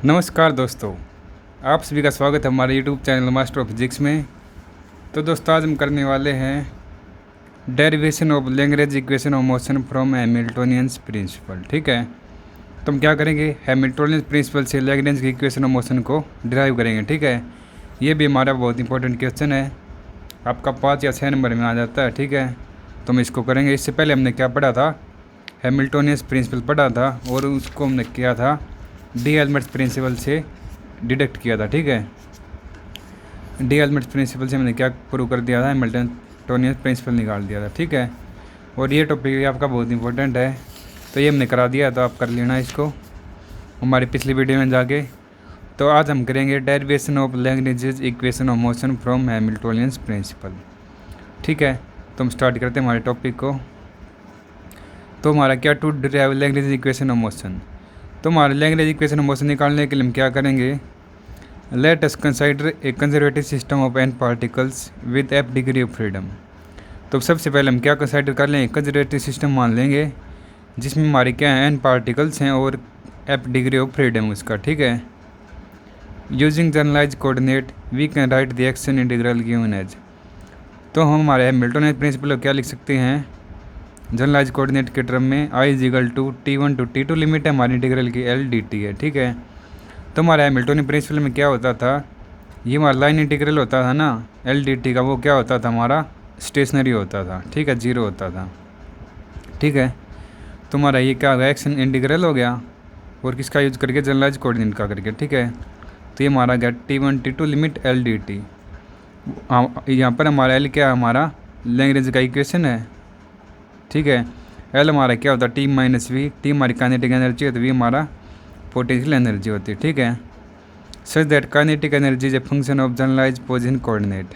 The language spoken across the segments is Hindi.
नमस्कार दोस्तों, आप सभी का स्वागत है हमारे YouTube channel Master of Physics में। तो दोस्तों, आज हम करने वाले हैं derivation of Lagrange equation of motion from Hamiltonian's principle. ठीक है, तो हम क्या करेंगे, हैमिल्टोनियंस प्रिंसिपल से लैग्रेंज की इक्वेशन ऑफ मोशन को डिराइव करेंगे। ठीक है, ये भी हमारा बहुत इंपॉर्टेंट क्वेश्चन है, आपका 5 या 6 नंबर में आ जाता है। ठीक है, तो हम इसको करेंगे। इससे पहले हमने क्या पढ़ा था, हैमिल्टोनियंस प्रिंसिपल पढ़ा था और उसको हमने किया था डी एल्मर्ट्स प्रिंसिपल से डिडक्ट किया था। ठीक है, डी एल्मर्ट्स प्रिंसिपल से मैंने क्या प्रूव कर दिया था, हैमिल्टोनियंस प्रिंसिपल निकाल दिया था। ठीक है, और ये टॉपिक भी आपका बहुत इंपॉर्टेंट है, तो ये हमने करा दिया, तो आप कर लेना इसको हमारी पिछली वीडियो में जाके। तो आज हम करेंगे derivation of Lagrange equation of motion from Hamiltonian's principle. ठीक है, तो हम स्टार्ट करते हैं हमारे टॉपिक को। तो हमारा क्या, to derive Lagrange equation of motion. तो हमारे लैग्रेंज इक्वेशन ऑफ मोशन निकालने के लिए हम क्या करेंगे, let us consider a conservative system of N particles with F degree of freedom. तो सबसे पहले हम क्या कंसिडर कर लें, कंजर्वेटिव सिस्टम मान लेंगे जिसमें हमारे क्या है, एन पार्टिकल्स हैं और एफ डिग्री ऑफ फ्रीडम उसका। ठीक है, using generalize coordinate we can write the action integral given as. तो हम हमारे हैमिल्टोनियन प्रिंसिपल को क्या लिख सकते हैं, जनरलाइज कोऑर्डिनेट के टर्म में I = T1 to T2 limit है हमारी इंटीग्रल की L dt है। ठीक है, तो हमारा हैमिल्टोनियन प्रिंसिपल में क्या होता था, ये हमारा लाइन इंटीग्रल होता था ना L dt का, वो क्या होता था हमारा स्टेशनरी होता था। ठीक है, जीरो होता था। ठीक है, तो हमारा ये क्या होगा, एक्शन इंटीग्रल हो गया, और किसका यूज करके, जनरलाइज कोऑर्डिनेट का करके। ठीक है, तो ये हमारा गया T1 T2 limit L dt। यहाँ पर हमारा L क्या है, हमारा लैग्रेंज का इक्वेशन है। ठीक है, एल हमारा क्या होता है, टी माइनस वी, टी हमारी काइनेटिक एनर्जी होती है, वी हमारा पोटेंशियल एनर्जी होती है। ठीक है, such that kinetic energy is a function of generalize position coordinate.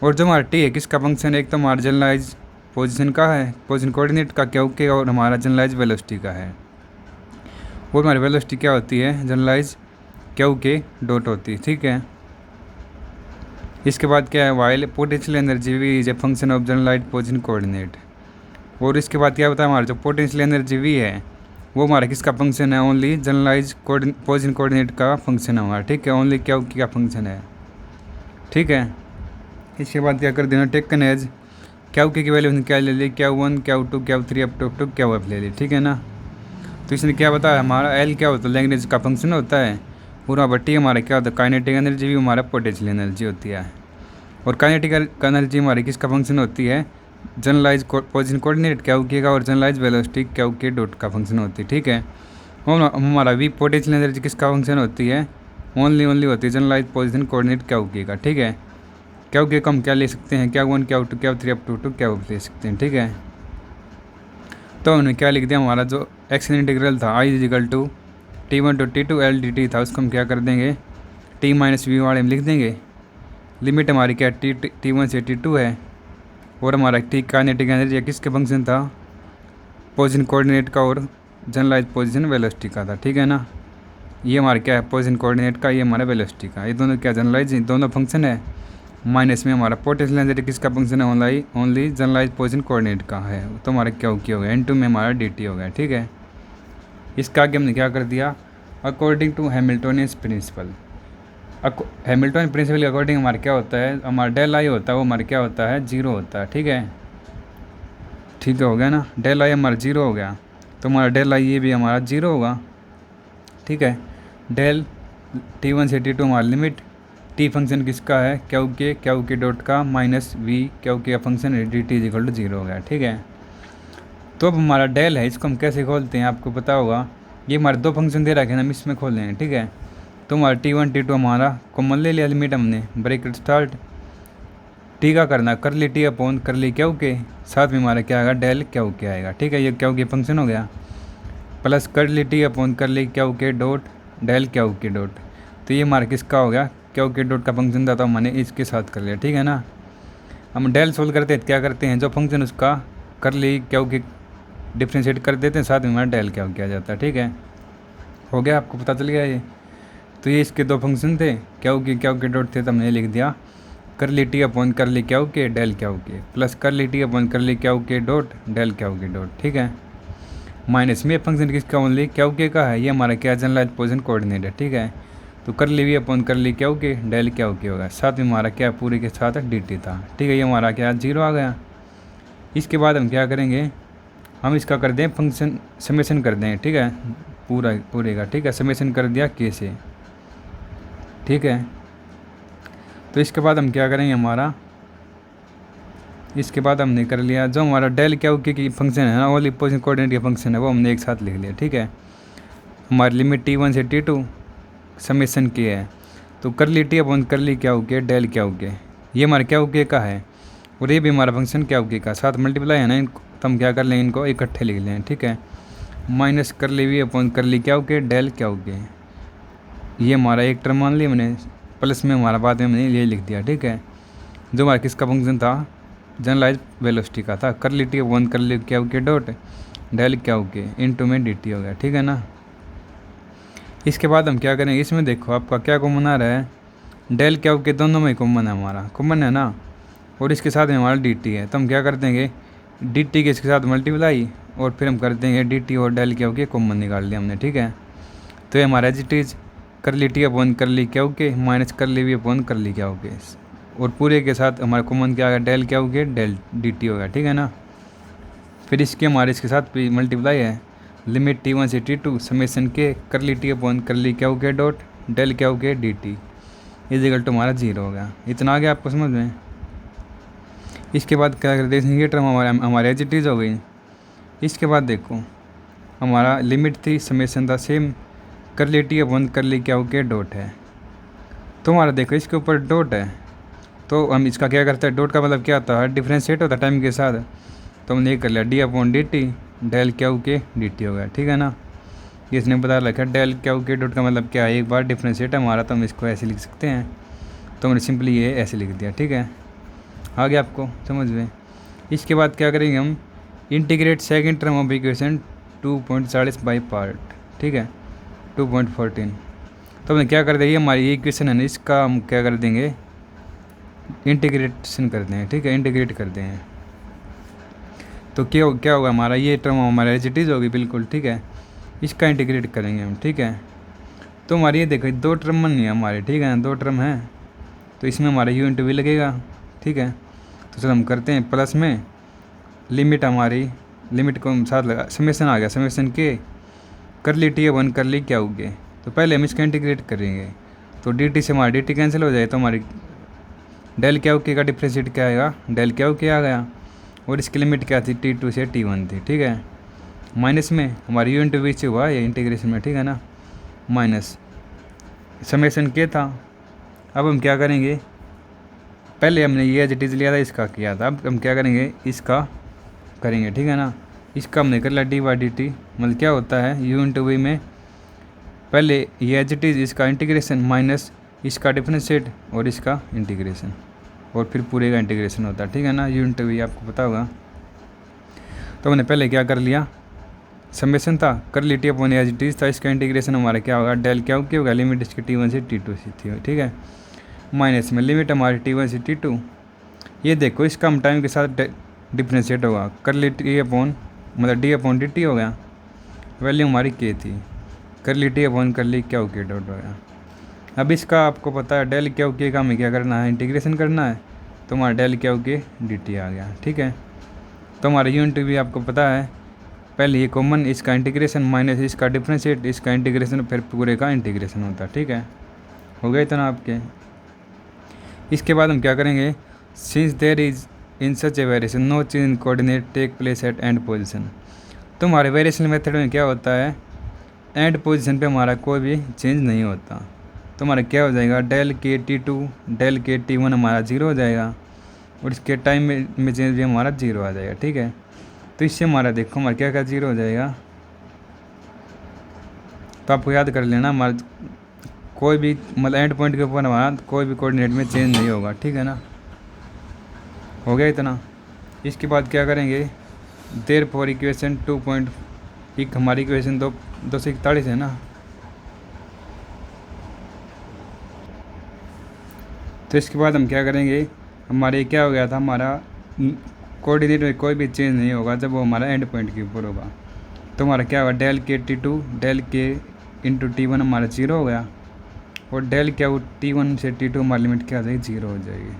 और जो हमारा टी है किसका फंक्शन है, एक तो हमारा जनरलाइज पोजिशन का है, पोजिशन कोऑर्डिनेट का क्या के, और हमारा जनरलाइज वेलोसिटी का है। और हमारी वेलोसिटी क्या होती है, जनरलाइज क्यू के डॉट होती है। ठीक है, इसके बाद क्या है, while potential energy V is a function of generalize position coordinate. और इसके बाद क्या बताया, हमारा जो पोटेंशियल एनर्जी वी है वो हमारा किसका फंक्शन है, ओनली जनरलाइज पोजिशन कोऑर्डिनेट का फंक्शन है हमारा। ठीक है, ओनली क्या का फंक्शन है। ठीक है, इसके बाद क्या कर देना, टेकन एज क्या की वैल्यू क्या ले ली, Q1 Q2 Q3 up to Qf ले ली। ठीक है ना, तो इसने क्या बताया, हमारा एल क्या होता है, लैग्रेंज का फंक्शन होता है, पूरा बट्टी हमारा क्या होता है, काइनेटिक एनर्जी भी हमारा पोटेंशियल एनर्जी होती है। और काइनेटिक एनर्जी हमारी किसका फंक्शन होती है, जनरलाइज पोजिशन कोऑर्डिनेट क्या का, और जनरलाइज वेलोसिटी क्या के डॉट का फंक्शन होती है। ठीक है, हमारा वी पोटेंशियल एनर्जी किसका फंक्शन होती है, ओनली होती है जनरलाइज पोजिशन कोऑर्डिनेट क्या का। ठीक है, क्या के हम क्या ले सकते हैं, Q1 Q2 Q3 up to Qf ले सकते हैं। ठीक है, तो हमने क्या लिख दिया, हमारा जो एक्शन इंटीग्रल था I = T1 to T2 L dt था, उसको हम क्या कर देंगे, T माइनस वी वाले में लिख देंगे। लिमिट हमारी क्या T1 से T2 है, और हमारा टी काइनेटिक एनर्जी किसके फंक्शन था, पोजिशन कोऑर्डिनेट का और जनरलाइज पोजिशन वेलोसिटी का था। ठीक है ना, ये हमारा क्या है, पोजिशन कोऑर्डिनेट का, ये हमारा वेलोसिटी का, ये दोनों क्या जनरलाइज दोनों फंक्शन है। माइनस में हमारा पोटेंशियल एनर्जी किसका फंक्शन है, ओनली जनरलाइज पोजिशन कोऑर्डिनेट का है, तो हमारा क्या हो गया, N2 में हमारा dt हो गया। ठीक है, इसका आगे हमने क्या कर दिया, according to Hamiltonian's principle. Hamilton principle के अकॉर्डिंग हमारा क्या होता है, हमारा डेल आई होता है, वो हमारा क्या होता है, जीरो होता है। ठीक है, ठीक हो गया ना, डेल आई हमारा जीरो हो गया, तो हमारा डेल आई ये भी हमारा जीरो होगा। ठीक है, डेल T1 से T2 हमारा लिमिट, टी फंक्शन किसका है, क्यू के डॉट का, माइनस वी क्यू के फंक्शन है, dt = 0 हो गया। ठीक है, तो अब हमारा डेल है, इसको हम कैसे खोलते हैं, आपको पता होगा, ये हमारे दो फंक्शन दे रखे हैं, हम इसमें खोल लेंगे। ठीक है, तो हमारा T1 T2 हमारा कॉमन ले लिया, लिमिट हमने, ब्रैकेट स्टार्ट, टी का करना कर ली टी अपॉन कर ली क्यू के, साथ में हमारा क्या आएगा, डेल क्यू के आएगा। ठीक है, ये क्यू के फंक्शन हो गया, प्लस कर ली टी अपॉन कर ली क्यू के डॉट डेल क्यू के डॉट, तो ये हमारा किसका हो गया, क्यू के डॉट का फंक्शन था, तो मैंने इसके साथ कर लिया। ठीक है ना, हम डेल सोल्व करते हैं, क्या करते हैं, जो फंक्शन उसका कर ली क्यू के डिफ्रेंशिएट कर देते हैं, साथ में हमारा डेल क्यू किया जाता है। ठीक है, हो गया, आपको पता चल गया ये। तो ये इसके दो फंक्शन थे, क्यू के डॉट थे, तो हमने लिख दिया कर ली टी अपॉन कर ली क्यू के डेल क्यू के, प्लस कर ली टी अपॉन कर ली क्यू के डॉट डेल क्यू के डॉट। ठीक है, माइनस में फंक्शन किसका ओनली क्यू के का है, ये हमारा क्या जनरलाइज पोजीशन कोऑर्डिनेट है, ठीक है। तो कर ली वी अपॉन कर ली क्यू के डेल क्यू के होगा, साथ में हमारा क्या पूरे के साथ डी टी था, ठीक है। ये हमारा क्या 0 आ गया। इसके बाद हम क्या करेंगे, हम इसका कर दें फंक्शन समेशन कर दें, ठीक है, पूरे का, ठीक है। समेशन कर दिया के से, ठीक है। तो इसके बाद हम क्या करेंगे, इसके बाद हमने कर लिया जो हमारा डेल क्यू के की फंक्शन है ना, ओनली पोजीशन कोऑर्डिनेट का फंक्शन है, वो हमने एक साथ लिख लिया, ठीक है। हमारी लिमिट T1 से T2 समेशन के है, तो कर ली टी अपॉन कर ली क्यू के डेल क्यू के, ये हमारा क्यू के का है और ये भी हमारा फंक्शन क्यू के का, साथ मल्टीप्लाई है ना इनको, तो हम क्या कर लें, इनको इकट्ठे लिख लें, ठीक है। माइनस कर ली वी अपॉन कर ली क्यू के डेल क्यू के, ये हमारा एक टर्म मान लिया मैंने, प्लस में हमारा बाद में मैंने ये लिख दिया, ठीक है। जो हमारा किसका फंक्शन था, जनरलाइज वेलोसिटी का था, कर ली टी अपॉन कर ली क्यू के डॉट डेल क्यू के इनटू में डी टी हो गया, ठीक है ना। इसके बाद हम क्या करेंगे, इसमें देखो आपका क्या कॉमन आ रहा है, डेल क्यू के दोनों में कॉमन है, हमारा कॉमन है ना, और इसके साथ में हमारा डी टी है, तो हम क्या कर देंगे डी टी के इसके साथ मल्टीप्लाई और फिर हम कर देंगे डी टी और डेल क्यू के कॉमन निकाल लिया हमने, ठीक है। तो ये हमारा एज इट इज कर ली टी अपॉन कर ली क्यू के माइनस कर ली वी अपॉन कर ली क्यू के, और पूरे के साथ हमारा कॉमन क्या आ गया, डेल क्यू के डेल डी टी होगा, ठीक है ना। फिर इसके हमारे इसके साथ भी मल्टीप्लाई है, लिमिट T1 से T2 समेशन के कर ली टी अपॉन कर ली क्यू के डॉट डेल क्यू के डी टी इजिकल टू हमारा 0 हो गया। इतना आ गया आपको समझ में। इसके बाद क्या करते हैं, ये टर्म हमारे एज इट इज हो गई। इसके बाद देखो हमारा लिमिट थी समेशन था सेम, कर ली टी अपॉन कर ली क्यू के डॉट है, तो हमारा देखो इसके ऊपर डॉट है, तो हम इसका क्या करते हैं, डॉट का मतलब क्या होता है, डिफ्रेंशिएट होता है टाइम के साथ, तो हमने ये कर लिया D upon D T del Q के डी टी हो गया, ठीक है ना। इसने बता रखा डेल क्यू के डॉट का मतलब क्या है, एक बार डिफ्रेंशिएट है हमारा, तो हम इसको ऐसे लिख सकते हैं, तो हमने सिंपली ये ऐसे लिख दिया, ठीक है। आ गया आपको समझ में। इसके बाद क्या करेंगे हम, integrate second term of equation 2.40 by part, ठीक है 2.14, तो हमने क्या कर दिया, ये हमारी इक्वेशन है ना, इसका हम क्या कर देंगे इंटीग्रेशन कर दें, ठीक है, इंटीग्रेट कर दें, तो क्या होगा हमारा, ये टर्म हमारा एज इट इज होगी बिल्कुल, ठीक है। इसका इंटीग्रेट करेंगे हम, ठीक है। तो हमारी ये देखो 2 टर्म बन है हमारे, ठीक है 2 टर्म है, तो इसमें हमारा यू इंटू वी लगेगा, ठीक है। तो चलो हम करते हैं प्लस में लिमिट, हमारी लिमिट को हम साथ लगा, समेशन आ गया, समेशन के कर ली टी अपॉन कर ली क्यू के, तो पहले हम इसका इंटीग्रेट करेंगे, तो डी टी से हमारा डी टी कैंसिल हो जाए, तो हमारी डेल क्यू के का डिफ्रेंशिएट क्या आएगा, डेल क्यू के आ गया, और इसकी लिमिट क्या थी T2 से T1 थी, ठीक है। माइनस में हमारी यू इंटू वी से हुआ ये इंटीग्रेशन में, ठीक है ना, माइनस समेशन के था। अब हम क्या करेंगे, पहले हमने ये एज इट इज लिया था, इसका किया था, अब हम क्या करेंगे इसका करेंगे, ठीक है ना। इसका हमने कर लिया डी बाई डी टी, मतलब क्या होता है यू इंटू वी में पहले ये एज इट इज इसका इंटीग्रेशन माइनस इसका डिफरेंशिएट और इसका इंटीग्रेशन, और फिर पूरे का इंटीग्रेशन होता है, ठीक है ना, यू इंटू वी आपको पता होगा। तो मैंने पहले क्या कर लिया, समेशन था कर ली T upon as it is था, इसका इंटीग्रेशन हमारा क्या होगा, डेल क्या होगा, लिमिट इसकी T1 से T2 से थी, ठीक है, माइनस में लिमिट हमारी T1 से T2, ये देखो इसका हम टाइम के साथ डिफ्रेंशिएट होगा, कर ली टी अपॉन मतलब डी अपॉन डी टी हो गया, वैल्यू हमारी के थी, कर ली टी अपॉन कर ली क्यू के डॉट हो गया। अब इसका आपको पता है डेल क्यू के का हमें क्या करना है, इंटीग्रेशन करना है, तो हमारा डेल क्यू के डी टी आ गया, ठीक है। तो हमारा यू इंटू वी आपको पता है, पहले ये कॉमन इसका इंटीग्रेशन माइनस इसका डिफरेंशिएट इसका इंटीग्रेशन, फिर पूरे का इंटीग्रेशन होता है, ठीक है, हो गया इतना आपके। इसके बाद हम क्या करेंगे, since there is in such a variation no change in coordinate take place at end position, तो हमारे वेरिएशन मेथड में क्या होता है, एंड पोजीशन पे हमारा कोई भी चेंज नहीं होता, तो हमारा क्या हो जाएगा, डेल के T2 डेल के T1 हमारा 0 हो जाएगा, और इसके टाइम में चेंज भी हमारा 0 आ जाएगा, ठीक है। तो इससे हमारा देखो हमारा क्या 0 हो जाएगा, तो आपको याद कर लेना, हमारा कोई भी मतलब एंड पॉइंट के ऊपर हमारा कोई भी कोऑर्डिनेट में चेंज नहीं होगा, ठीक है ना, हो गया इतना। इसके बाद क्या करेंगे, देयर फॉर इक्वेशन 2. एक हमारी इक्वेशन 241 है ना, तो इसके बाद हम क्या करेंगे, हमारे क्या हो गया था, हमारा कोऑर्डिनेट में कोई भी चेंज नहीं होगा जब वो हमारा एंड पॉइंट के ऊपर होगा, तो हमारा क्या होगा, डेल के T2 डेल के इंटू T1 हमारा 0 हो गया, और डेल क्या T1 से T2 हमारी लिमिट क्या हो जाएगी, 0 हो जाएगी।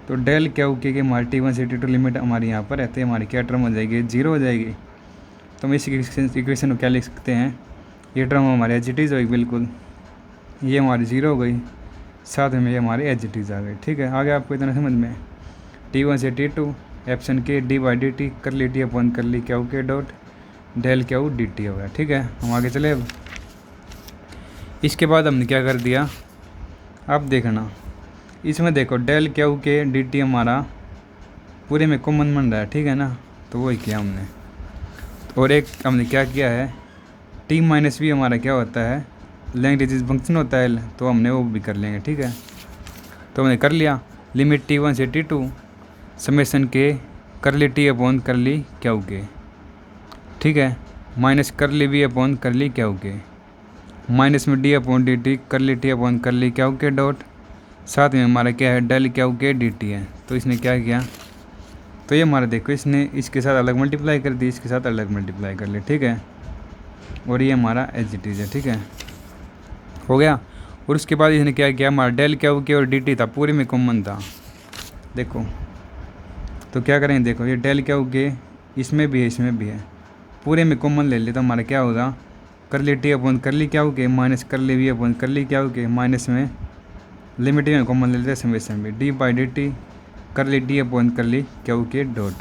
तो डेल क्या के हमारी T1 से T2 लिमिट हमारी यहाँ पर रहते हैं, हमारी क्या टर्म हो जाएगी, 0 हो जाएगी। तो हम इस इक्वेशन को क्या लिख सकते हैं, ये टर्म हमारे एच इट इज़ होगी बिल्कुल, ये हमारी 0 हो गई, साथ में ये हमारे एच इट इज़ आ गई। ठीक है, आ गया आपको इतना समझ में। T1 से T2 एप्सन के डी बाई डी टी कर ली टी अपॉन कर ली क्या के डॉट डेल क्या डी टी हो गया। ठीक है, हम आगे चले। अब इसके बाद हमने क्या कर दिया, अब देखना इसमें देखो डेल क्या के डी टी हमारा पूरे में कॉमन बन रहा है। ठीक है ना, तो वही किया हमने। और एक हमने क्या किया है, टी माइनस भी हमारा क्या होता है, लैग्रेंज फंक्शन होता है, तो हमने वो भी कर लेंगे। ठीक है, तो हमने कर लिया लिमिट T1 से T2 समेसन के कर ली टी अपॉन कर ली क्या के। ठीक है, माइनस कर ली वी अपॉन कर ली क्या के, माइनस में डी अपॉन डी टी कर ली टी अपॉन कर ली क्या के डॉट, साथ में हमारा क्या है डेल क्या के डी टी है। तो इसने क्या किया, तो ये हमारा देखो इसने इसके साथ अलग मल्टीप्लाई कर दी, इसके साथ अलग मल्टीप्लाई कर ली। ठीक है, और ये हमारा एच इट इज़ है। ठीक है, हो गया। और उसके बाद इसने क्या किया, हमारा डेल क्या के और डी टी था पूरे में कॉमन था। देखो तो क्या करेंगे, देखो ये डेल क्या के इसमें भी है इसमें भी है, पूरे में कॉमन ले ले तो हमारा क्या होगा, कर ली टी अपॉन कर ली क्या के माइनस कर ली वी अपॉन कर ली क्या के, माइनस में लिमिट में कॉमन ले लेते हैं समेसन भी डी बाई डी टी कर ली डी अपॉन कर ली क्या के डॉट।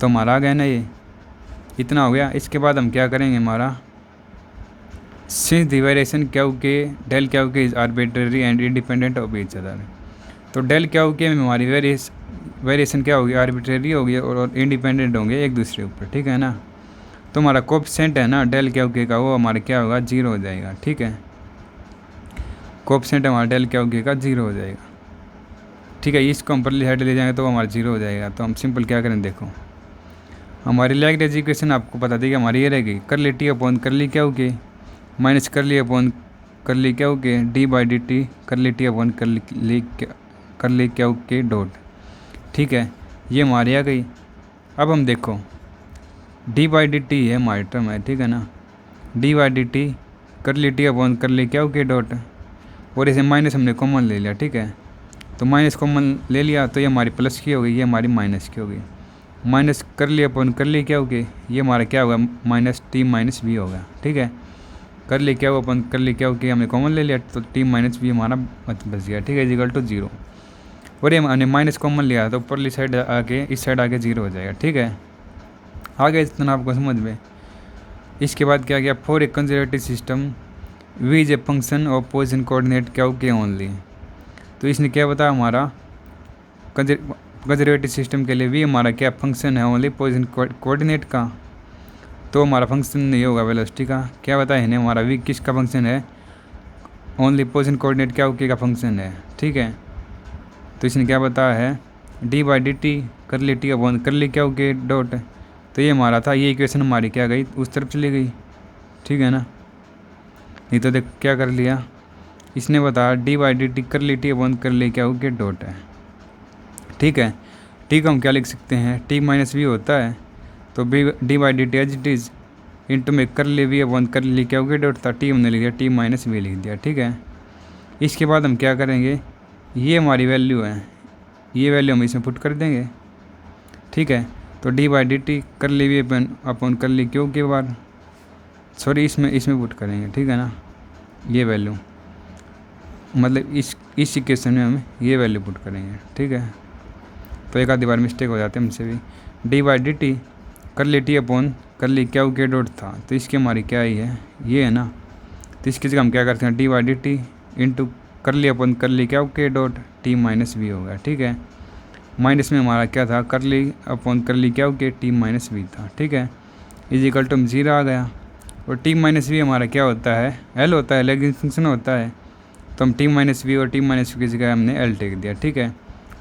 तो हमारा आ गया ना, ये इतना हो गया। इसके बाद हम क्या करेंगे, हमारा सिंस द वेरिएशन क्या के डेल क्या के is arbitrary and independent of each other. तो डेल क्या के में हमारी वेरिएशन क्या होगी, आर्बिट्रेरी होगी और इंडिपेंडेंट होंगे एक दूसरे ऊपर। ठीक है ना, तो हमारा कोएफिशिएंट है ना डेल क्या के का, वो हमारा क्या होगा, 0 हो जाएगा। ठीक है, कोएफिशिएंट हमारा डेल क्या के का 0 हो जाएगा। ठीक है, इसको हम परली साइड ले जाएंगे तो हमारा 0 हो जाएगा। तो हम सिंपल क्या करें, देखो हमारी लैग्रेंज इक्वेशन आपको पता थी कि हमारी ये रहेगी, कर ली टी अपॉन कर ली क्या के माइनस कर ली अपॉन कर ली क्या के डी बाई डी टी कर ली टी अपॉन कर ली क्या के डॉट। ठीक है, ये हमारी आ गई। अब हम देखो डी बाई डी टी है हमारी टर्म है। ठीक है ना, डी बाई डी टी कर ली टी अपॉन कर ली क्या के डॉट, और इसे माइनस हमने कॉमन ले लिया। ठीक है, तो माइनस कॉमन ले लिया तो ये हमारी प्लस की हो गई, ये हमारी माइनस की हो गई। माइनस कर ली अपॉन कर ली क्या के, ये हमारा क्या होगा, माइनस टी माइनस वी होगा। ठीक है, कर ली क्या अपन कर ली क्या के हमने कॉमन ले लिया, तो टी माइनस वी हमारा बच गया। ठीक है, इक्वल टू 0, और ये हमने माइनस कॉमन लिया तो ऊपरली साइड आके इस साइड आके 0 हो जाएगा। ठीक है, आगे इतना आपको समझ में। इसके बाद क्या किया, for a conservative system V is a function of position coordinate क्या के ओनली। तो इसने क्या बताया, हमारा कंजर्वेटिव सिस्टम के लिए वी हमारा क्या फंक्शन है, ओनली पोजिशन कोऑर्डिनेट का। तो हमारा फंक्शन नहीं होगा वेलोसिटी का। क्या बताया इन्हें, हमारा वी किसका फंक्शन है, ओनली पोजिशन कोऑर्डिनेट क्या के का फंक्शन है। ठीक है, तो इसने क्या बताया है, डी बाई डी टी कर ली टी अपॉन कर ली क्या के डॉट। तो ये हमारा था, ये इक्वेशन हमारी क्या गई, उस तरफ चली गई। ठीक है ना, नहीं तो देख क्या कर लिया, इसने बताया डी बाई डी टी कर ली टी अपॉन कर ली क्या के डॉट है। ठीक है, टी को हम क्या लिख सकते हैं, टी माइनस वी होता है, तो B D by D T H it is into में कर ली वी अपॉन कर ली क्या के डॉट था, टी हमने लिख दिया टी माइनस वी लिख दिया। ठीक है, इसके बाद हम क्या करेंगे, ये हमारी वैल्यू है, ये वैल्यू हम इसमें पुट कर देंगे। ठीक है, तो डी बाई डी टी कर ली वी अपॉन कर ली क्यों के बाद सॉरी इसमें पुट करेंगे। ठीक है ना, ये वैल्यू मतलब इस इक्वेशन में हम ये वैल्यू पुट करेंगे। ठीक है, तो एक आधी बार मिस्टेक हो जाते हैं हमसे भी। डी बाई डी टी कर ली टी अपॉन कर ली क्या के डॉट था, तो इसकी हमारी क्या ही है, ये है ना। तो इसकी जगह हम क्या करते हैं, D by D T into कर ली अपन कर ली क्या के डॉट टी माइनस वी होगा। ठीक है, माइनस में हमारा क्या था, कर ली अपन कर ली क्या के टी माइनस वी था। ठीक है, इज इक्वल टू 0 आ गया। और टी माइनस वी हमारा क्या होता है, एल होता है, लैग्रेंज फंक्शन होता है। तो हम टी माइनस वी और टी माइनस वी की जगह हमने एल टेक दिया। ठीक है,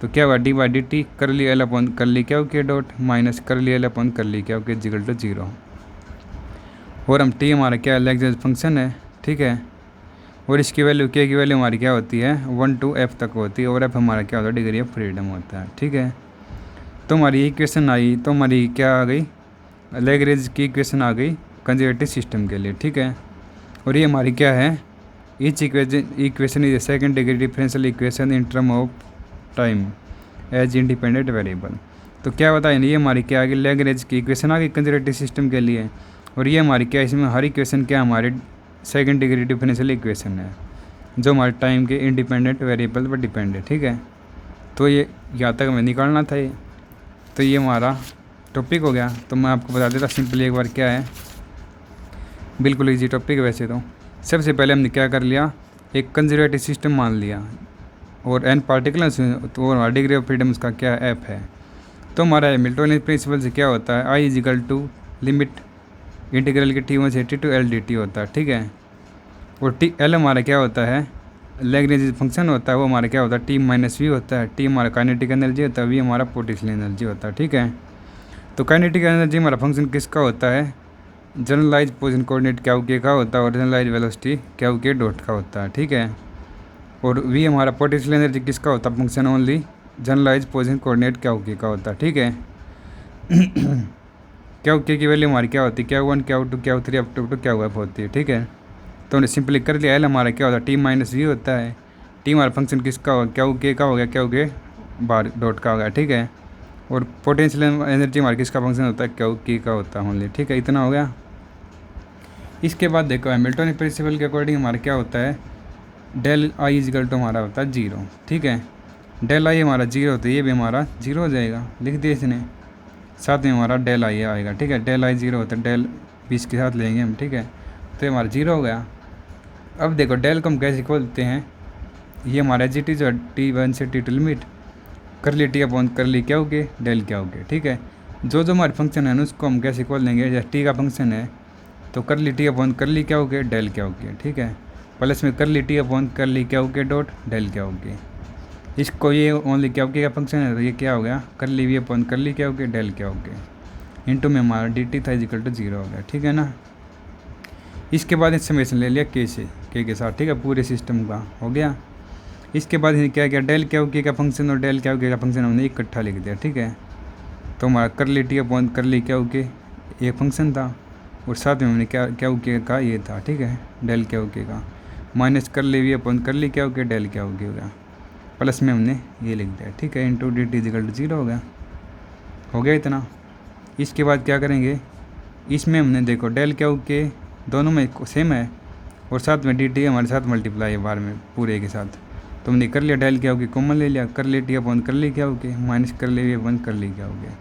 तो क्या हुआ, डी बाई डी टी कर ली एल अपन कर ली क्या के डॉट माइनस कर ली एल अपन कर ली क्या के इज इक्वल टू 0। और हम टी हमारा क्या लैग्रेंज फंक्शन है। ठीक है, और इसकी वैल्यू के की वैल्यू हमारी क्या होती है, 1 to f तक होती है, और f हमारा क्या होता है, डिग्री ऑफ फ्रीडम होता है। ठीक है, तो हमारी इक्वेशन आई, तो हमारी क्या आ गई, लैग्रेंज की इक्वेशन आ गई कंजर्वेटिव सिस्टम के लिए, ठीक है। और ये हमारी क्या है, each equation is a second degree differential equation in term of time as independent variable. तो क्या बताया, ये हमारी क्या आ गई, लैग्रेंज की इक्वेशन आ गई कंजर्वेटिव सिस्टम के लिए। और ये हमारी क्या, इसमें हर इक्वेशन क्या हमारे सेकंड डिग्री डिफरेंशियल इक्वेशन है जो हमारे टाइम के इंडिपेंडेंट वेरिएबल पर डिपेंड है, ठीक है। तो ये यहाँ तक हमें निकालना था ये, तो ये हमारा टॉपिक हो गया। तो मैं आपको बता देता सिंपली एक बार क्या है, बिल्कुल इजी टॉपिक है वैसे तो। सबसे पहले हमने क्या कर लिया, एक कंजर्वेटिव सिस्टम मान लिया और एन पार्टिकुलर्स, तो हमारा डिग्री ऑफ फ्रीडम उसका क्या एफ है। तो हमारा हैमिल्टनियन प्रिंसिपल से क्या होता है, I equal to limit integral के T1 से T2 L dt होता है, ठीक है। और L हमारा क्या होता है, लैग्रेंज फंक्शन होता है, वो हमारा क्या होता है T माइनस वी होता है। T हमारा काइनेटिक एनर्जी होता है, V हमारा पोटेंशियल एनर्जी होता है, ठीक है। तो काइनेटिक एनर्जी हमारा फंक्शन किसका होता है, जनरलाइज पोजिशन कोऑर्डिनेट क्या के का होता है और जनरलाइज वेलोसिटी क्या के डॉट का होता है, ठीक है। और V हमारा पोटेंशियल एनर्जी किसका होता है, function only generalise position coordinate क्या के का होता है, ठीक है। क्या के की वैल्यू हमारी क्या होती है, क्या 1 क्या 2 क्या 3 अप टू क्या एफ होती है, ठीक है। तो हमने सिंपली कर लिया। L हमारा क्या होता है, T माइनस वी होता है। T हमारा फंक्शन किसका होगा, क्या के का हो गया, क्या के बार डॉट का हो गया, ठीक है। और पोटेंशियल एनर्जी हमारा किसका फंक्शन होता है, क्या के का होता है ओनली, ठीक है। इतना हो गया। इसके बाद देखो हैमिल्टनियन प्रिंसिपल के अकॉर्डिंग हमारा क्या होता है, डेल आई इजिकल टू हमारा होता है 0, ठीक है। डेल आई हमारा 0 होता है, ये भी हमारा 0 हो जाएगा, लिख दिया इसने। साथ में हमारा डेल आई आएगा, ठीक है। डेल आई 0 होता है, डेल 20 के साथ लेंगे हम, ठीक है। तो ये हमारा 0 हो गया। अब देखो डेल को हम कैसे खोलते हैं, ये हमारा एच टी जो T1 से T2 लिमिट कर ली T अपॉन कर ली क्या हो गए, डेल क्या हो गए, ठीक है। जो हमारे फंक्शन है ना उसको हम कैसे खोल लेंगे, जैसे T का फंक्शन है तो कर ली T अपॉन कर ली क्या हो गया, डेल क्या हो गया, ठीक है। प्लस में कर ली T अपॉन कर ली क्या हो गया डॉट डेल क्या हो गया। इसको ये ओनली क्या हो गया फंक्शन है, तो ये क्या हो गया, कर ली वी अपॉन कर ली क्या हो गया, डेल क्या हो गया। इंटू में हमारा dt था इजिकल टू 0 हो गया, ठीक है ना। इसके बाद समेशन ले लिया के से, के साथ, ठीक है, पूरे सिस्टम का हो गया। इसके बाद क्या किया, डेल क्या हो गया का फंक्शन और डेल क्या हो गया का फंक्शन हमने इकट्ठा लिख दिया, ठीक है। तो हमारा कर ली T अपॉन कर ली क्या हो गया ये फंक्शन था और साथ में हमने क्या हो गया का ये था, ठीक है, डेल क्या हो गया का माइनस कर ली वी अपॉन कर ली क्या हो गया, डेल क्या हो गया, प्लस में हमने ये लिख दिया, ठीक है। इंटू dt इजिकल टू 0 हो गया इतना। इसके बाद क्या करेंगे, इसमें हमने देखो डेल क्या हो के दोनों में सेम है और साथ में dt हमारे साथ मल्टीप्लाई है बार में पूरे के साथ। तो हमने कर लिया डेल क्या हो गया कॉमन ले लिया, कर ली T अपॉन कर ली क्या हो गया माइनस कर ली वी अपॉन कर ली क्या हो गया,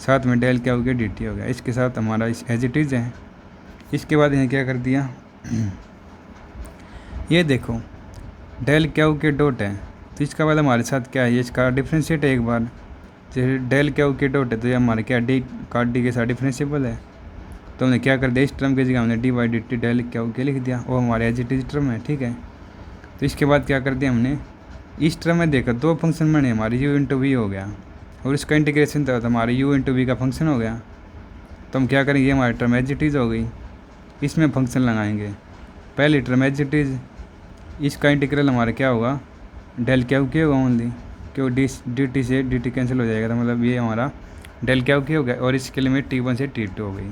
साथ में डेल क्या हो गया dt हो गया। इसके साथ हमारा एज इट इज़ है। इसके बाद इन्हें क्या कर दिया, ये देखो डेल क्या हो के डॉट है, तो इसका बाद हमारे साथ क्या है, ये इसका डिफ्रेंशिएट है एक बार। जैसे डेल क्या हो के डॉट है तो ये हमारे क्या डी का डी के साथ डिफ्रेंशिएबल है। तो हमने क्या कर दिया, इस टर्म की जगह हमने D by D T del क्या हो के लिख दिया, वो हमारे एज इट इज टर्म है, ठीक है। तो इसके बाद क्या कर दिया हमने, इस टर्म में देखा दो फंक्शन बने हमारे u इंटू वी हो गया और इसका इंटीग्रेशन था तो हमारे u इंटू वी का फंक्शन हो गया। तो हम क्या करेंगे, हमारी टर्म एज इट इज़ हो गई, इसमें फंक्शन लगाएंगे। पहली टर्म एज इट इज़, इसका इंटीग्रल हमारा क्या होगा, डेल क्या होगा ओनली, क्यों डी टी से डी टी कैंसिल हो जाएगा, तो मतलब ये हमारा डेल क्या हो गया और इसके लिमिट T1 से T2 हो गई,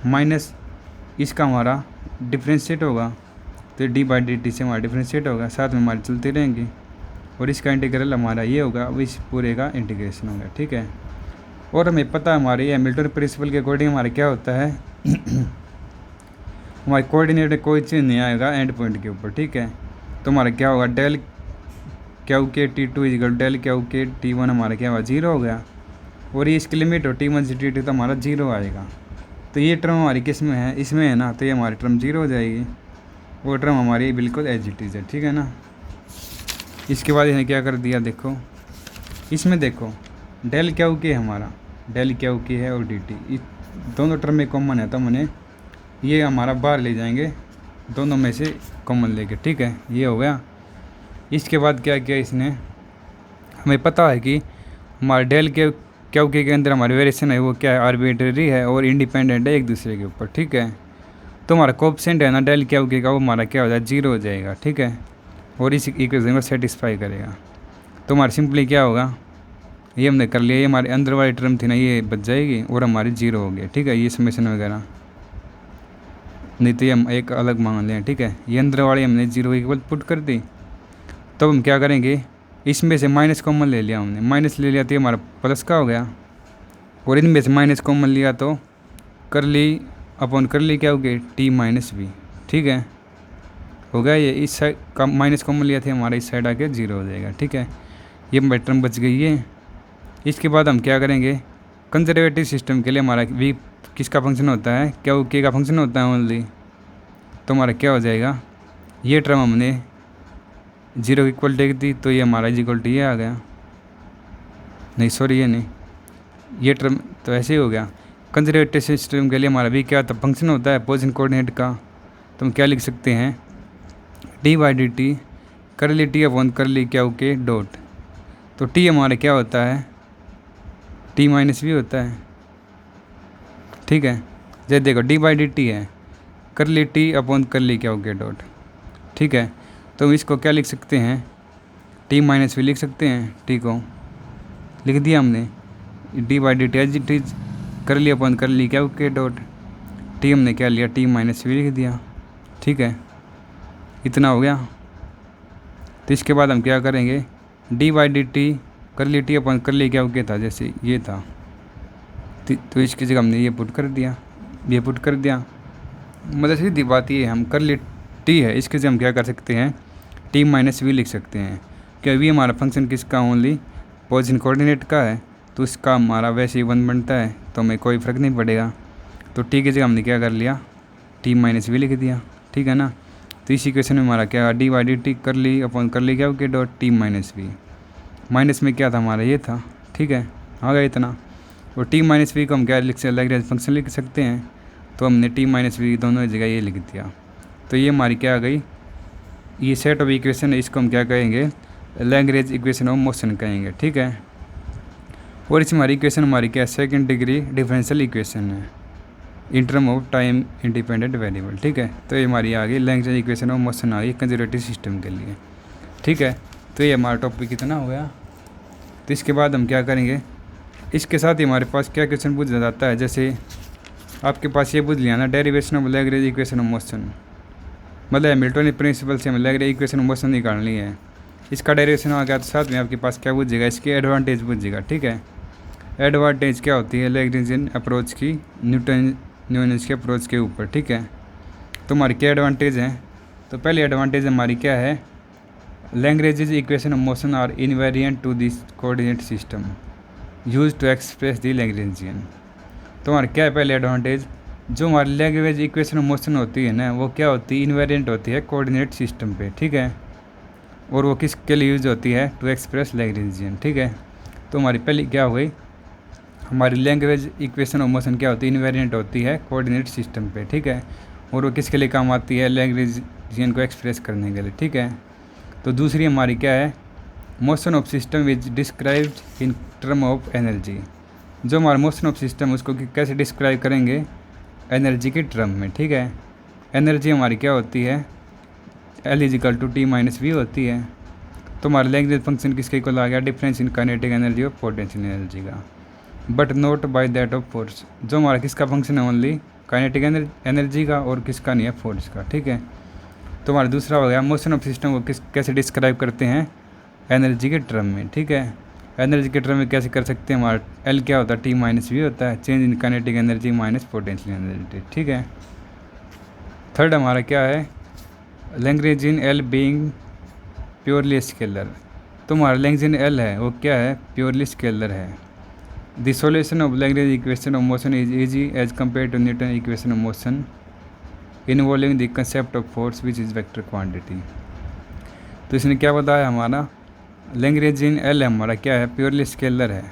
माइनस इसका हमारा डिफ्रेंशिएट होगा तो डी बाई डी टी से हमारा डिफ्रेंशिएट होगा, साथ में हमारी चलती रहेंगी और इसका इंटीग्रल हमारा ये होगा, अब इस पूरे का इंटीग्रेशन होगा, ठीक है। और हमें पता है हमारे हैमिल्टन प्रिंसिपल के अकॉर्डिंग हमारा क्या होता है हमारे कोऑर्डिनेट में कोई चीज़ नहीं आएगा एंड पॉइंट के ऊपर, ठीक है। तो हमारा क्या होगा, डेल क्या हो के T2 इजिकल डेल क्या हो के T1 हमारा क्या हुआ 0 हो गया और ये इसकी लिमिट हो T1 से T2 तो हमारा 0 आएगा। तो ये टर्म हमारी किस में है, इसमें है ना, तो ये हमारी टर्म 0 हो जाएगी, वो टर्म हमारी बिल्कुल एज इट इज़ है, ठीक है ना। इसके बाद इन्हें क्या कर दिया, देखो इसमें देखो डेल क्या हो के हमारा डेल क्या हो के है और dt दोनों टर्म में कॉमन है, तो हमने ये हमारा बाहर ले जाएंगे दोनों में से कॉमन लेके, ठीक है, ये हो गया। इसके बाद क्या किया इसने, हमें पता है कि हमारे डेल के क्या के अंदर हमारी वेरिएशन है वो क्या है, आर्बिट्रेरी है और इंडिपेंडेंट है एक दूसरे के ऊपर, ठीक है। तो हमारा कोएफिशिएंट है ना डेल क्या का वो हमारा क्या हो जाए 0 हो जाएगा, ठीक है, और इस इक्वेशन को सेटिस्फाई करेगा। तो हमारा सिंपली क्या होगा, ये हमने कर लिया, ये हमारे अंदर वाली टर्म थी ना ये बच जाएगी और हमारी 0 हो गई। ठीक है, ये समेशन वगैरह नहीं तो ये हम एक अलग मान लें। ठीक है, ये अंदर वाली हमने 0 इक्वल पुट कर दी। तब हम क्या करेंगे, इसमें से माइनस कॉमन ले लिया हमने, माइनस ले लिया तो ये हमारा प्लस का हो गया, और इनमें से माइनस कॉमन लिया तो करली अपॉन करली क्या हो गया टी माइनस बी। ठीक है, हो गया ये, इस साइड का माइनस कॉमन लिया था हमारा, इस साइड आके 0 हो जाएगा। ठीक है, ये हमारी टर्म बच गई है। इसके बाद हम क्या करेंगे, कंजर्वेटिव सिस्टम के लिए हमारा वी किसका फंक्शन होता है, क्या वो के का फंक्शन होता है ओनली, तो हमारा क्या हो जाएगा, ये टर्म हमने 0 इक्वल टेक दी तो ये हमारा इज इक्वल टू ये आ गया, नहीं सॉरी ये नहीं, ये टर्म तो ऐसे ही हो गया। कंजर्वेटिव सिस्टम के लिए हमारा भी क्या था, फंक्शन होता है पोजीशन कोऑर्डिनेट का, तो हम क्या लिख सकते हैं, डी बाई डी टी करली टी अपॉन करली क्या हो के डॉट, तो टी हमारा क्या होता है, टी माइनस भी होता है। ठीक है, जैसे देखो डी बाई डी टी है, करली टी अपॉन करली क्या हो गया डॉट। ठीक है, तो हम इसको क्या लिख सकते हैं, टी माइनस भी लिख सकते हैं, टी को लिख दिया हमने, D by D T as it is curly upon curly क्या हो गया डॉट, टी हमने क्या लिया, टी माइनस भी लिख दिया। ठीक है, इतना हो गया। तो इसके बाद हम क्या करेंगे, डी बाई डी टी करली टी अपॉन करली क्या हो गया था, जैसे ये था, तो इसकी जगह हमने ये पुट कर दिया, ये पुट कर दिया। मतलब सीधी बात ये है, हम करली टी है इसके जगह हम क्या कर सकते हैं, टी माइनस वी लिख सकते हैं, क्या वी हमारा फंक्शन किसका ओनली पोजीशन कोऑर्डिनेट का है, तो इसका हमारा वैसे ही 1 बनता है, तो हमें कोई फ़र्क नहीं पड़ेगा। तो टी की जगह हमने क्या कर लिया, टी माइनस वी लिख दिया। ठीक है ना, तो इस इक्वेशन में हमारा क्या, डी बाई डी टी कर ली अपॉन कर ली क्या हो गया dot T minus V, minus में क्या था हमारा ये था। ठीक है, आ गया इतना, और टी माइनस वी को हम क्या लिख सकते, लैग्रेंज फंक्शन लिख सकते हैं, तो हमने टी माइनस वी दोनों जगह ये लिख दिया। तो ये हमारी क्या आ गई, ये सेट ऑफ इक्वेशन है, इसको हम क्या कहेंगे, लैग्रेंज इक्वेशन ऑफ मोशन कहेंगे। ठीक है, और इस हमारी इक्वेशन हमारी क्या, सेकंड डिग्री डिफरेंशियल इक्वेशन है इन term of time independent variable. ठीक है, तो ये हमारी आ गई लैग्रेंज इक्वेशन ऑफ मोशन आ गई कंजर्वेटिव सिस्टम के लिए। ठीक है, तो ये हमारा टॉपिक कितना हो गया। तो इसके बाद हम क्या करेंगे, इसके साथ ही हमारे पास क्या क्वेश्चन पूछा जाता है, जैसे आपके पास ये पूछ लिया ना, derivation of Lagrange equation of motion, मतलब हैमिल्टनियन प्रिंसिपल से हमें लैग्रेंज इक्वेशन ऑफ मोशन निकालनी है। इसका डेरिवेशन आ गया तो साथ में आपके पास क्या पूछेगा, इसके एडवांटेज पूछेगा। ठीक है, एडवांटेज क्या होती है लैग्रेंजियन अप्रोच की न्यूटन के अप्रोच के ऊपर। ठीक है, तो हमारी क्या एडवांटेज हैं, तो पहली एडवांटेज हमारी क्या है, Lagrange equation of motion are invariant to this coordinate system use to express the Lagrangian. तो हमारा क्या है पहले एडवांटेज, जो हमारी लैग्रेंज इक्वेशन ऑफ मोशन होती है ना, वो क्या होती है, इनवेरिएंट होती है कोऑर्डिनेट सिस्टम पे। ठीक है, और वो किसके लिए यूज होती है, टू एक्सप्रेस लैग्रेंजियन। ठीक है, तो हमारी पहली क्या हो गई, हमारी लैग्रेंज इक्वेशन ऑफ मोशन क्या होती है, इनवेरिएंट होती है कोऑर्डिनेट सिस्टम पे। ठीक है, और वो किसके लिए काम आती है, लैग्रेंजियन को एक्सप्रेस करने के लिए। ठीक है, तो दूसरी हमारी क्या है, motion of system is described in term of energy. जो हमारा मोशन ऑफ सिस्टम उसको कैसे डिस्क्राइब करेंगे, एनर्जी के टर्म में। ठीक है, एनर्जी हमारी क्या होती है, L is equal to T minus V होती है। तो हमारा लैग्रेंज फंक्शन किसके इक्वल आ गया, डिफरेंस इन काइनेटिक एनर्जी और पोटेंशियल एनर्जी का, but not by that of force. जो हमारा किसका फंक्शन है, ओनली काइनेटिक एनर्जी का, और किसका नहीं है, फोर्स का। ठीक है, तो हमारा दूसरा हो गया, मोशन ऑफ सिस्टम को कैसे डिस्क्राइब करते हैं, एनर्जी के टर्म में। ठीक है, एनर्जी के टर्म में कैसे कर सकते हैं, हमारा एल क्या होता है, टी माइनस वी होता है, change in kinetic energy minus potential energy. ठीक है, थर्ड हमारा क्या है, Lagrangian L being purely scalar. तो हमारा लैग्रेंजियन एल है वो क्या है, प्योरली स्केलर है। The solution of Lagrange equation of motion is easy as compare to Newton equation of motion involving the concept of force which is vector quantity. तो इसने क्या बताया, हमारा लैग्रेंजियन एल हमारा क्या है, प्योरली स्केलर है।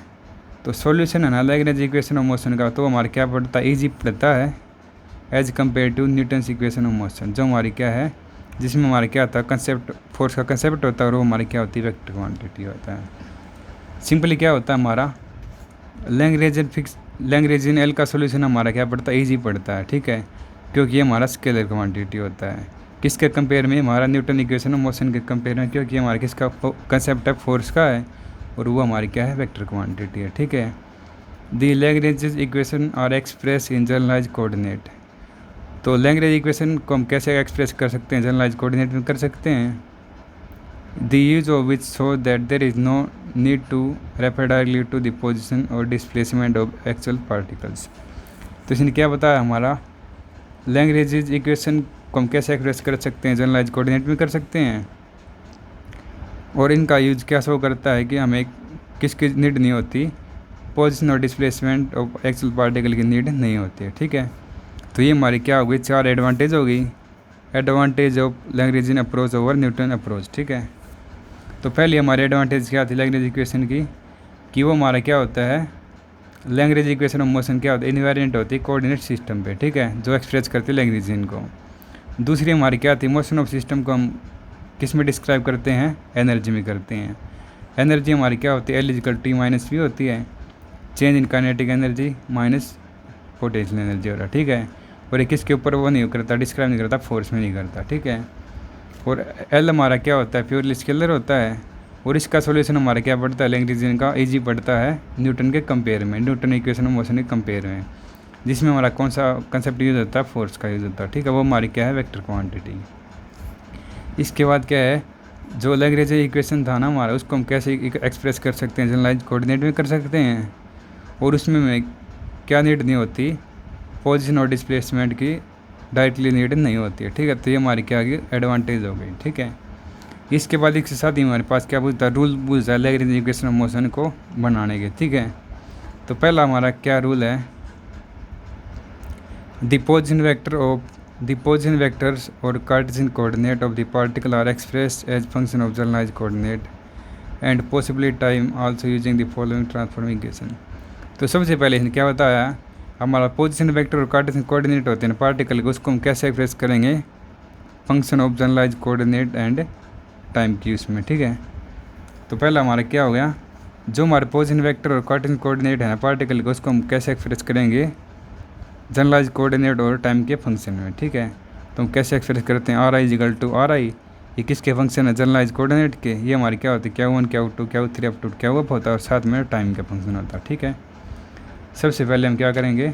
तो सॉल्यूशन है ना लैग्रेंज इक्वेशन ऑफ मोशन का, तो हमारा क्या पड़ता है, ईजी पड़ता है as compare to Newton's equation of motion, जो हमारी क्या है, जिसमें हमारा क्या होता है, कंसेप्ट फोर्स का कंसेप्ट होता है, और वो हमारी क्या होती है, वेक्टर क्वांटिटी होता है। सिंपली क्या होता है, हमारा लैग्रेंजियन एल का सॉल्यूशन हमारा क्या पड़ता है, ईजी पड़ता है। ठीक है, क्योंकि ये हमारा स्केलर क्वांटिटी होता है, किसके कंपेयर में, हमारा न्यूटन इक्वेशन ऑफ मोशन के कंपेयर में, क्योंकि हमारा किसका कंसेप्ट है, फोर्स का है, और वो हमारी क्या है, वेक्टर क्वांटिटी है। ठीक है, the Lagrange equation are express in generalize coordinate. तो लैग्रेंज इक्वेशन को हम कैसे एक्सप्रेस कर सकते हैं, जनरलाइज कोऑर्डिनेट में कर सकते हैं। The use of which show that there is no need to refer directly to the position और डिस्प्लेसमेंट ऑफ एक्चुअल पार्टिकल्स। तो इसने क्या बताया, हमारा लैग्रेंज इक्वेशन को हम कैसे एक्सप्रेस कर सकते हैं, जनरलाइज कोऑर्डिनेट में कर सकते हैं। और इनका यूज क्या शो करता है कि हमें किसकी नीड नहीं होती, पोजीशन और डिस्प्लेसमेंट ऑफ एक्चुअल पार्टिकल की नीड नहीं होती है। ठीक है, तो ये हमारी क्या हो गई, 4 एडवांटेज हो गई। Advantage of Lagrangian approach over Newton approach. ठीक है, तो पहली हमारी एडवांटेज क्या थी लैग्रेंज इक्वेशन की, कि वो हमारा क्या होता है, लैग्रेंज इक्वेशन ऑफ मोशन क्या होता है, इन्वेरिएंट होती है कोऑर्डिनेट सिस्टम पे। ठीक है, जो एक्सप्रेस करती है लैग्रेंजियन को। दूसरी हमारी क्या थी, मोशन ऑफ सिस्टम को हम किस में डिस्क्राइब करते हैं, एनर्जी में करते हैं। एनर्जी हमारी क्या होती है, L=T-V होती है, change in kinetic energy minus potential energy हो रहा है। ठीक है, और ये किसके ऊपर वो नहीं करता, डिस्क्राइब नहीं करता, फोर्स में नहीं करता। ठीक है, और L हमारा क्या होता है, प्योरली स्केलर होता है, और इसका सॉल्यूशन हमारा क्या पड़ता है, लैग्रेंजियन का इजी पड़ता है न्यूटन के कंपेयर में, न्यूटन इक्वेशन ऑफ मोशन के कंपेयर में, जिसमें हमारा कौन सा कंसेप्ट यूज़ होता है, फोर्स का यूज़ होता है। ठीक है, वो हमारी क्या है, वेक्टर क्वांटिटी। इसके बाद क्या है, जो लैग्रेंज इक्वेशन था ना हमारा, उसको हम कैसे एक्सप्रेस कर सकते हैं, जनरलाइज कोऑर्डिनेट में कर सकते हैं। और उसमें में क्या नीड नहीं होती, पोजीशन और डिस्प्लेसमेंट की डायरेक्टली नीड नहीं होती है। ठीक है, तो ये हमारी क्या आगे एडवांटेज हो गई। ठीक है, इसके बाद इसके साथ ही हमारे पास क्या पूछता है, रूल पूछता है लैग्रेंज इक्वेशन ऑफ मोशन को बनाने के। ठीक है, तो पहला हमारा क्या रूल है, द पोजीशन वेक्टर्स और Cartesian coordinate of the particle are expressed as function of generalise coordinate and possibly time also using the following transforming. तो सबसे पहले इसने क्या बताया, हमारा पोजीशन वेक्टर और कार्टेशियन कोऑर्डिनेट होते हैं पार्टिकल के, उसको हम कैसे एक्सप्रेस करेंगे, function of generalise coordinate and time की उसमें। ठीक है, तो पहला हमारा क्या हो गया, जो हमारे पोजीशन वेक्टर और कार्टेशियन कोऑर्डिनेट है पार्टिकल के, उसको हम कैसे एक्सप्रेस करेंगे, जनरलाइज कोऑर्डिनेट और टाइम के फंक्शन में। ठीक है, तो हम कैसे एक्सप्रेस करते हैं, RI=RI, ये किसके फंक्शन है, जनरलाइज कोऑर्डिनेट के। ये हमारी क्या होती है, Q1 Q2 Q3 up to Q होता है, और साथ में टाइम का फंक्शन होता है। ठीक है, सबसे पहले हम क्या करेंगे,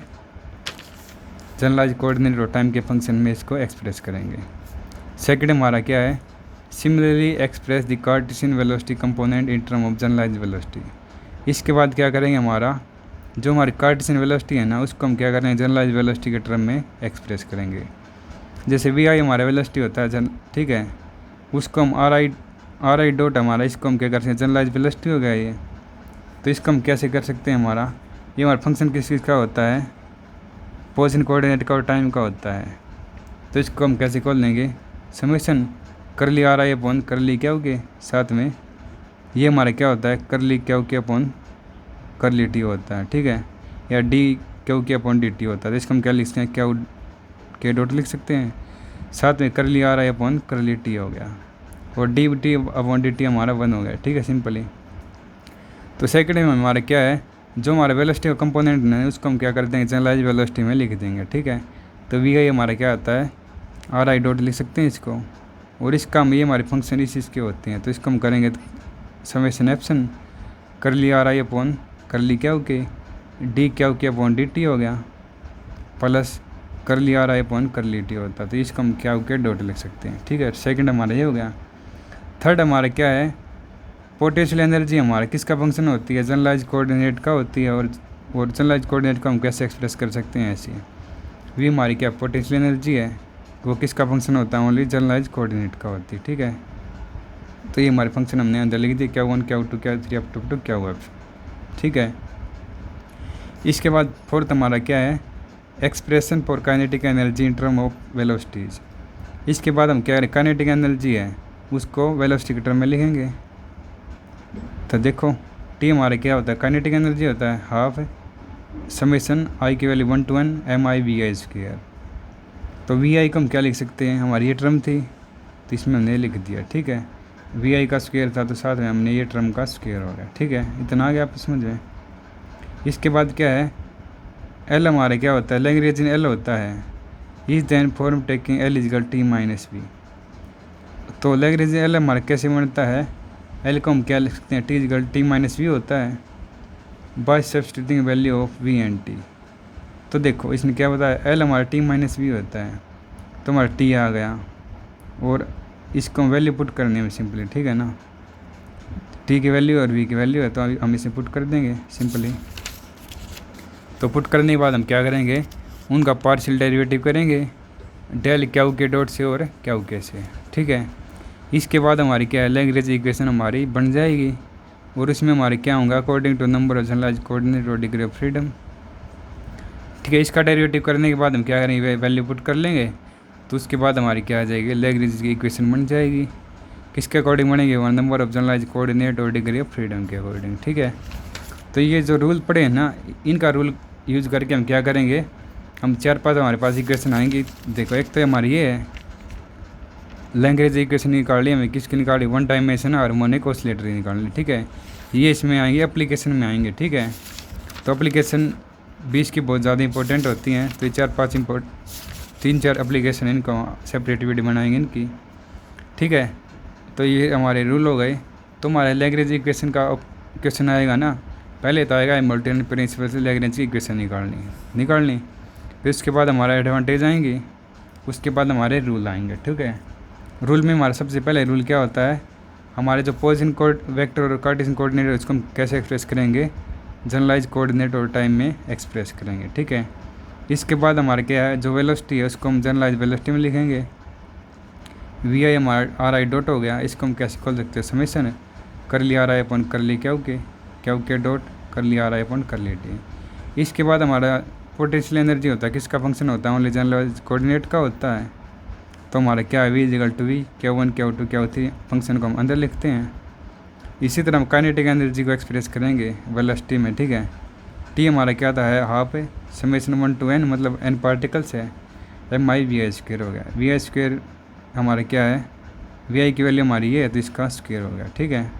जनरलाइज कोऑर्डिनेट और टाइम के फंक्शन में इसको एक्सप्रेस करेंगे। सेकंड हमारा क्या है, similarly express the Cartesian velocity component in term of generalise velocity. इसके बाद क्या करेंगे, हमारा जो हमारी कार्टेशियन वेलोसिटी है ना, उसको हम क्या करेंगे, जनरलाइज वेलोसिटी के टर्म में एक्सप्रेस करेंगे। जैसे VI हमारा वेलोसिटी होता है ठीक है, उसको हम RI डॉट हमारा, इसको हम क्या कर सकते हैं, जनरलाइज वेलोसिटी हो गया ये। तो इसको हम कैसे कर सकते हैं, हमारा ये हमारा फंक्शन किस चीज़ का होता है, पोजीशन कोऑर्डिनेट का और टाइम का होता है। तो इसको हम कैसे खोल लेंगे, समेशन करली RI अपॉन करली Q के साथ में ये हमारा क्या होता है, करली Q के अपॉन करली T होता है। ठीक है, या DQ के अपॉन DT होता है। तो इसको हम क्या लिख सकते हैं, Q के डॉट लिख सकते हैं, साथ में करली RI अपॉन करली T हो गया, और DT अपॉन DT हमारा 1 हो गया। ठीक है, सिंपली। तो सेकंड में हमारा क्या है, जो हमारा वेलोसिटी का कंपोनेंट है उसको हम क्या कर देंगे, जनरलाइज वेलोसिटी में लिख देंगे। ठीक है, तो VI हमारा क्या आता है, RI डॉट लिख सकते हैं इसको, और इसका हम ये हमारे फंक्शन इस चीज़ के होते हैं। तो इसको हम करेंगे समेशन एप्सन करली RI अपॉन करली Q के DQ के अपॉन DT हो गया, प्लस करली RI अपॉन करली T होता है। तो इसको हम Q के डॉट लिख सकते हैं। ठीक है, सेकंड हमारा ये हो गया। थर्ड हमारा क्या है, पोटेंशियल एनर्जी हमारा किसका फंक्शन होती है, जनरलाइज कोऑर्डिनेट का होती है, और जनरलाइज कोऑर्डिनेट को हम कैसे एक्सप्रेस कर सकते हैं, ऐसी V हमारी क्या पोटेंशियल एनर्जी है, वो किसका फंक्शन होता है, ओनली जनरलाइज कोऑर्डिनेट का होती है। ठीक है, तो ये हमारे फंक्शन हमने अंदर लिख दी, Q1 Q2 Q3 up to Qf। ठीक है, इसके बाद फोर्थ हमारा क्या है, expression for kinetic energy in term of velocities. इसके बाद हम क्या करें, काइनेटिक एनर्जी है उसको वेलोसिटी के टर्म में लिखेंगे। तो देखो T हमारे क्या होता है, काइनेटिक एनर्जी होता है हाफ समेशन I की वैल्यू 1 to n MI/VI²। तो VI को हम क्या लिख सकते हैं, हमारी ये टर्म थी तो इसमें हमने लिख दिया। ठीक है, VI का स्क्वायर था तो साथ में हमने ये टर्म का स्क्वायर हो गया। ठीक है, इतना आ गया आप समझ में। इसके बाद क्या है, L हमारे क्या होता है, लैग्रेंजियन L होता है, is then form taking L = T - V। तो लैग्रेंजियन L हमारा कैसे बनता है, एल को हम क्या लिख सकते हैं, T equal T minus V होता है by substituting value of V and T. तो देखो इसने क्या बताया, एल हमारा टी माइनस वी होता है, तो हमारा टी आ गया और इसको हम वैल्यू पुट करने में सिंपली, ठीक है ना। टी की वैल्यू और वी की वैल्यू है, तो अभी हम इसे पुट कर देंगे सिंपली। तो पुट करने के बाद हम क्या करेंगे, उनका पार्शियल डेरिवेटिव करेंगे डेल क्यू के डॉट से और क्यू के से, ठीक है। इसके बाद हमारी क्या है, लैग्रेंज इक्वेशन हमारी बन जाएगी और उसमें हमारे क्या होगा, according to number of generalised coordinate और डिग्री ऑफ फ्रीडम, ठीक है। इसका डेरिवेटिव करने के बाद हम क्या करेंगे, वैल्यू पुट कर लेंगे, तो उसके बाद हमारी क्या आ जाएगी, लैग्रेंज की इक्वेशन बन जाएगी। किसके अकॉर्डिंग बनेगी, one number of generalised coordinate और डिग्री ऑफ फ्रीडम के अकॉर्डिंग, ठीक है। तो ये जो रूल पड़े हैं ना, इनका रूल यूज़ करके हम क्या करेंगे, हम 4-5 हमारे पास इक्वेशन आएंगी। देखो एक तो हमारी ये है लैग्रेंज इक्वेशन निकाल ली, हमें किसकी निकाली, वन डायमेंशन हार्मोनिक ऑसिलेटर निकाल ली, ठीक है। ये इसमें आएंगे, एप्लीकेशन में आएंगे, ठीक है। तो एप्लीकेशन 20 की बहुत ज़्यादा इंपॉर्टेंट होती हैं, तो ये 4-5 3-4 एप्लीकेशन इनको सेपरेट वीडियो बनाएंगे इनकी, ठीक है। तो ये हमारे रूल हो गए। तो हमारे लैग्रेंज इक्वेशन का क्वेश्चन आएगा ना, पहले तो आएगा हैमिल्टन प्रिंसिपल से लैग्रेंज की इक्वेशन निकालनी, फिर उसके बाद हमारा एडवांटेज आएंगे, उसके बाद हमारे रूल आएंगे, ठीक है। रूल में हमारा सबसे पहले रूल क्या होता है, हमारे जो पोजीशन कोड वेक्टर और कार्टेशियन कोऑर्डिनेट है उसको हम कैसे एक्सप्रेस करेंगे, जनरलाइज कोऑर्डिनेट और टाइम में एक्सप्रेस करेंगे, ठीक है। इसके बाद हमारे क्या है, जो वेलोसिटी है उसको हम जनरलाइज वेलोसिटी में लिखेंगे। वी आई हमारा आर आई डॉट हो गया, इसको हम कैसे खोल सकते हैं, समेशन कर लिया आर आई अपन कर ली क्यू के डॉट कर लिया आर आई अपन कर ली टी। इसके बाद हमारा पोटेंशियल एनर्जी होता है, किसका फंक्शन होता है, ओनली जनरलाइज कोऑर्डिनेट का होता है। तो हमारा क्या है, V equal to V Q1 Q2 Q3 function को हम अंदर लिखते हैं। इसी तरह हम काइनेटिक एनर्जी को एक्सप्रेस करेंगे वेलोसिटी में, ठीक है। टी हमारा क्या था है, हाफ है समेशन 1 to n, मतलब n पार्टिकल्स है, M I V I square हो गया। वी आई स्क्वेयर हमारा क्या है, वी आई की वैल्यू हमारी ये है, तो इसका स्क्वेयर हो गया, ठीक है।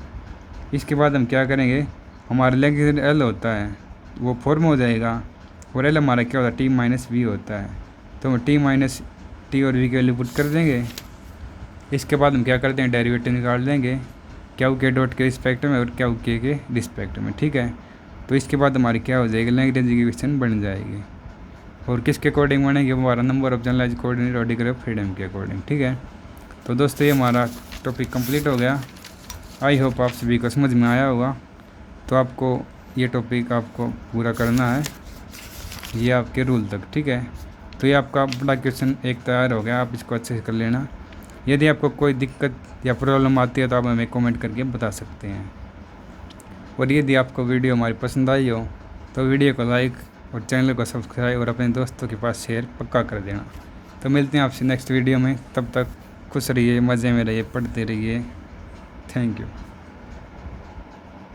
इसके बाद हम क्या करेंगे, हमारा लैग्रेंज एल होता है वो फॉर्म हो जाएगा, और एल हमारा क्या होता है, टी माइनस वी होता है। तो हम टी माइनस टी और वी की वैल्यू पुट कर देंगे। इसके बाद हम क्या करते हैं, डेरिवेटिव निकाल देंगे क्यू के डॉट के रिस्पेक्ट में और क्यू के रिस्पेक्ट में, ठीक है। तो इसके बाद हमारी क्या हो जाएगी, लैग्रेंज इक्वेशन बन जाएगी। और किसके अकॉर्डिंग बनेगी, हमारा नंबर ऑफ जनरलाइज्ड कोऑर्डिनेट और डिग्री ऑफ फ्रीडम के अकॉर्डिंग, ठीक है। तो दोस्तों ये हमारा टॉपिक कंप्लीट हो गया। आई होप आप सभी को समझ में आया होगा। तो आपको ये टॉपिक आपको पूरा करना है, ये आपके रूल तक, ठीक है। तो ये आपका बड़ा क्वेश्चन एक तैयार हो गया, आप इसको अच्छे से कर लेना। यदि आपको कोई दिक्कत या प्रॉब्लम आती है तो आप हमें कमेंट करके बता सकते हैं। और यदि आपको वीडियो हमारी पसंद आई हो तो वीडियो को लाइक और चैनल को सब्सक्राइब और अपने दोस्तों के पास शेयर पक्का कर देना। तो मिलते हैं आपसे नेक्स्ट वीडियो में, तब तक खुश रहिए, मज़े में रहिए, पढ़ते रहिए। Thank you.